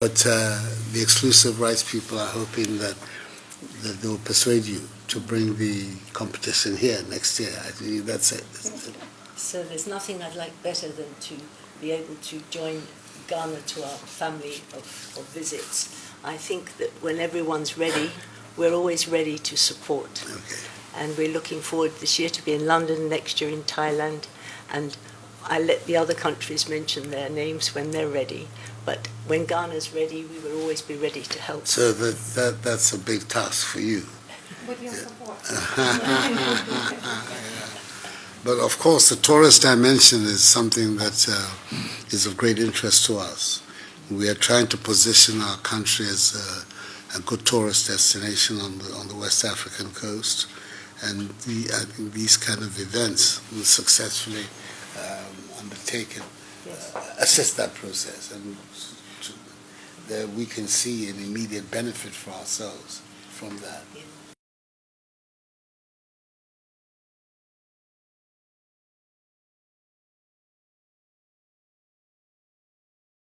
But the exclusive rights people are hoping that they will persuade you to bring the competition here next year. I think that's it. So there's nothing I'd like better than to be able to join Ghana to our family of visits. I think that when everyone's ready, we're always ready to support. Okay. And we're looking forward this year to be in London, next year in Thailand, and I let the other countries mention their names when they're ready. But when Ghana's ready, we will always be ready to help. So that's a big task for you. With your support. But of course, the tourist dimension is something that is of great interest to us. We are trying to position our country as a good tourist destination on the West African coast, and I think these kind of events will successfully undertaken assist that process, and that we can see an immediate benefit for ourselves from that. Yeah.